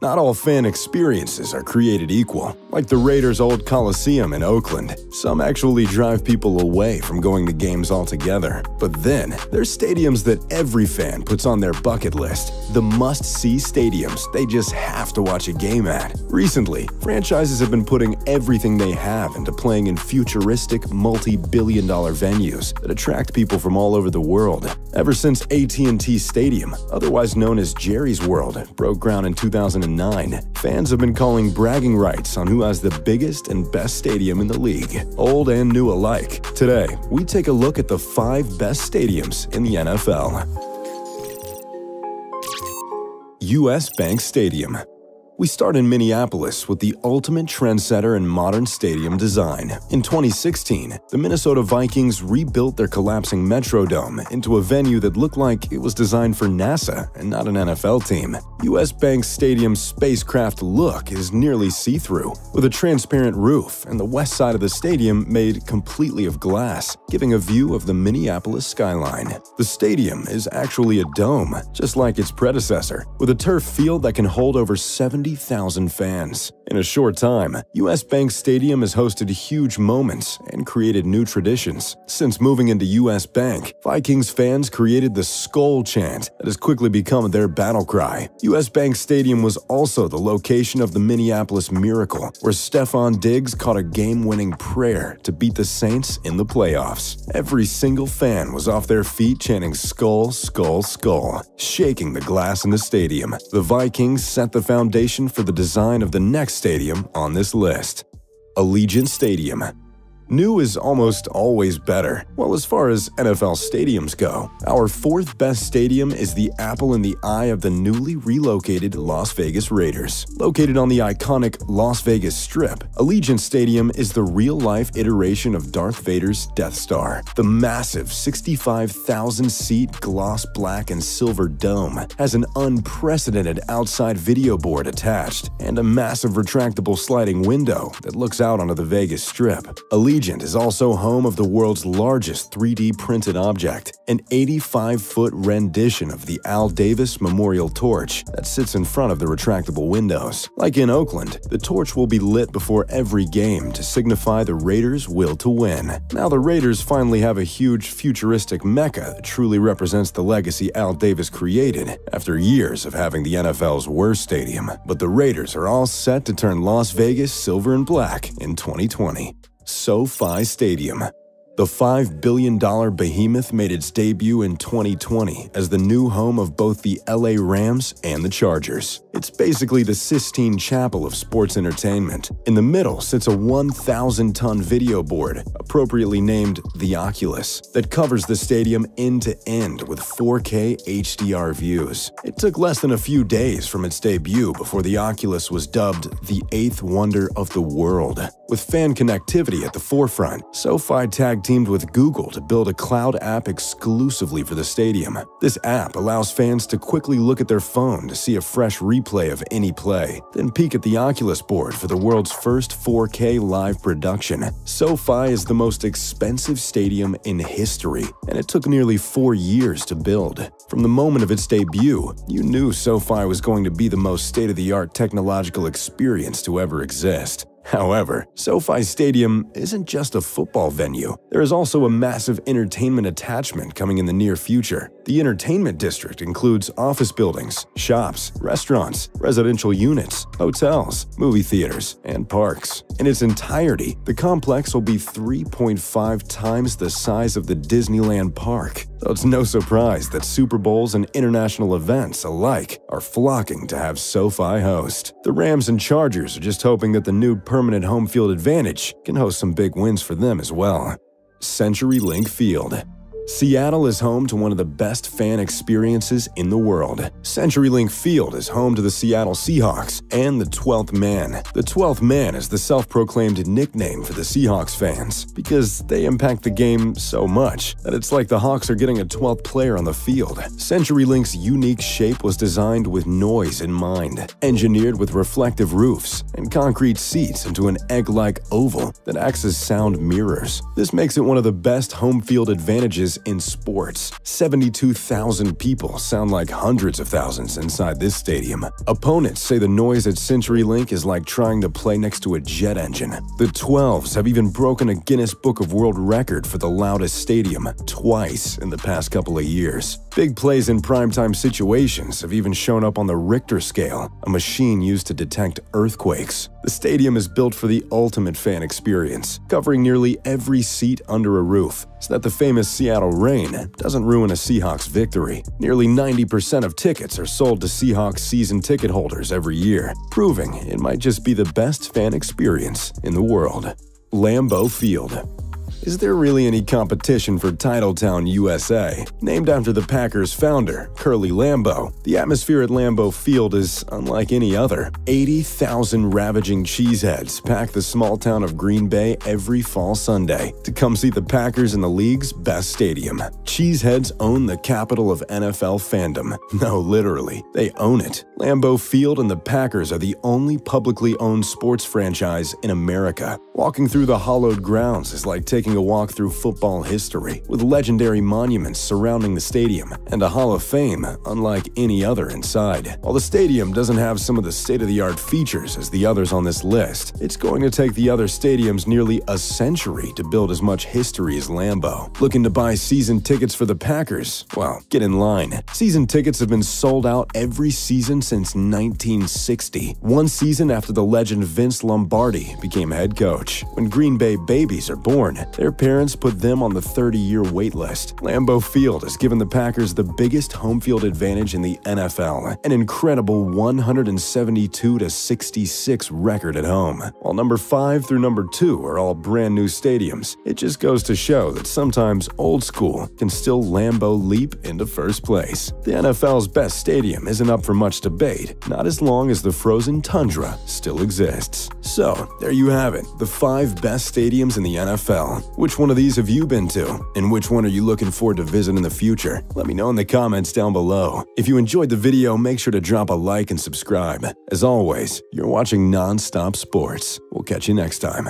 Not all fan experiences are created equal. Like the Raiders' old Coliseum in Oakland, some actually drive people away from going to games altogether. But then, there's stadiums that every fan puts on their bucket list, the must-see stadiums they just have to watch a game at. Recently, franchises have been putting everything they have into playing in futuristic, multi-billion-dollar venues that attract people from all over the world. Ever since AT&T Stadium, otherwise known as Jerry's World, broke ground in 2009, fans have been calling bragging rights on who has the biggest and best stadium in the league, old and new alike. Today, we take a look at the 5 best stadiums in the NFL. US Bank Stadium. We start in Minneapolis with the ultimate trendsetter in modern stadium design. In 2016, the Minnesota Vikings rebuilt their collapsing Metrodome into a venue that looked like it was designed for NASA and not an NFL team. US Bank Stadium's spacecraft look is nearly see-through, with a transparent roof and the west side of the stadium made completely of glass, giving a view of the Minneapolis skyline. The stadium is actually a dome, just like its predecessor, with a turf field that can hold over 70,000 fans. In a short time, US Bank Stadium has hosted huge moments and created new traditions. Since moving into US Bank, Vikings fans created the Skol chant that has quickly become their battle cry. US Bank Stadium was also the location of the Minneapolis Miracle, where Stefon Diggs caught a game-winning prayer to beat the Saints in the playoffs. Every single fan was off their feet chanting Skol, Skol, Skol, shaking the glass in the stadium. The Vikings set the foundation for the design of the next stadium on this list. Allegiant Stadium. New is almost always better. Well, as far as NFL stadiums go, our 4th best stadium is the apple in the eye of the newly relocated Las Vegas Raiders. Located on the iconic Las Vegas Strip, Allegiant Stadium is the real-life iteration of Darth Vader's Death Star. The massive 65,000-seat gloss black and silver dome has an unprecedented outside video board attached and a massive retractable sliding window that looks out onto the Vegas Strip. Allegiant is also home of the world's largest 3D printed object, an 85-foot rendition of the Al Davis Memorial Torch that sits in front of the retractable windows. Like in Oakland, the torch will be lit before every game to signify the Raiders' will to win. Now the Raiders finally have a huge futuristic mecca that truly represents the legacy Al Davis created after years of having the NFL's worst stadium. But the Raiders are all set to turn Las Vegas silver and black in 2020. SoFi Stadium. The $5 billion behemoth made its debut in 2020 as the new home of both the LA Rams and the Chargers. It's basically the Sistine Chapel of sports entertainment. In the middle sits a 1,000-ton video board, appropriately named the Oculus, that covers the stadium end-to-end with 4K HDR views. It took less than a few days from its debut before the Oculus was dubbed the 8th wonder of the world. With fan connectivity at the forefront, SoFi teamed with Google to build a cloud app exclusively for the stadium. This app allows fans to quickly look at their phone to see a fresh replay of any play, then peek at the Oculus board for the world's first 4K live production. SoFi is the most expensive stadium in history, and it took nearly 4 years to build. From the moment of its debut, you knew SoFi was going to be the most state-of-the-art technological experience to ever exist. However, SoFi Stadium isn't just a football venue. There is also a massive entertainment attachment coming in the near future. The entertainment district includes office buildings, shops, restaurants, residential units, hotels, movie theaters, and parks. In its entirety, the complex will be 3.5 times the size of the Disneyland park. So it's no surprise that Super Bowls and international events alike are flocking to have SoFi host. The Rams and Chargers are just hoping that the new permanent home field advantage can host some big wins for them as well. CenturyLink Field. Seattle is home to one of the best fan experiences in the world. CenturyLink Field is home to the Seattle Seahawks and the 12th Man. The 12th Man is the self-proclaimed nickname for the Seahawks fans because they impact the game so much that it's like the Hawks are getting a 12th player on the field. CenturyLink's unique shape was designed with noise in mind, engineered with reflective roofs and concrete seats into an egg-like oval that acts as sound mirrors. This makes it one of the best home field advantages franchise in sports. 72,000 people sound like hundreds of thousands inside this stadium. Opponents say the noise at CenturyLink is like trying to play next to a jet engine. The 12s have even broken a Guinness Book of World Record for the loudest stadium twice in the past couple of years. Big plays in primetime situations have even shown up on the Richter scale, a machine used to detect earthquakes. The stadium is built for the ultimate fan experience, covering nearly every seat under a roof, so that the famous Seattle rain doesn't ruin a Seahawks victory. Nearly 90% of tickets are sold to Seahawks season ticket holders every year, proving it might just be the best fan experience in the world. Lambeau Field. Is there really any competition for Titletown, USA? Named after the Packers' founder, Curly Lambeau, the atmosphere at Lambeau Field is unlike any other. 80,000 ravaging cheeseheads pack the small town of Green Bay every fall Sunday to come see the Packers in the league's best stadium. Cheeseheads own the capital of NFL fandom. No, literally, they own it. Lambeau Field and the Packers are the only publicly owned sports franchise in America. Walking through the hallowed grounds is like taking a walk through football history, with legendary monuments surrounding the stadium and a Hall of Fame unlike any other inside. While the stadium doesn't have some of the state-of-the-art features as the others on this list, it's going to take the other stadiums nearly a century to build as much history as Lambeau. Looking to buy season tickets for the Packers? Well, get in line. Season tickets have been sold out every season since 1960, one season after the legend Vince Lombardi became head coach. When Green Bay babies are born, their parents put them on the 30-year wait list. Lambeau Field has given the Packers the biggest home field advantage in the NFL, an incredible 172-66 record at home. While number 5 through number 2 are all brand new stadiums, it just goes to show that sometimes old school can still Lambeau leap into first place. The NFL's best stadium isn't up for much debate, not as long as the frozen tundra still exists. So, there you have it, the 5 best stadiums in the NFL. Which one of these have you been to? And which one are you looking forward to visit in the future? Let me know in the comments down below. If you enjoyed the video, make sure to drop a like and subscribe. As always, you're watching Non-Stop Sports. We'll catch you next time.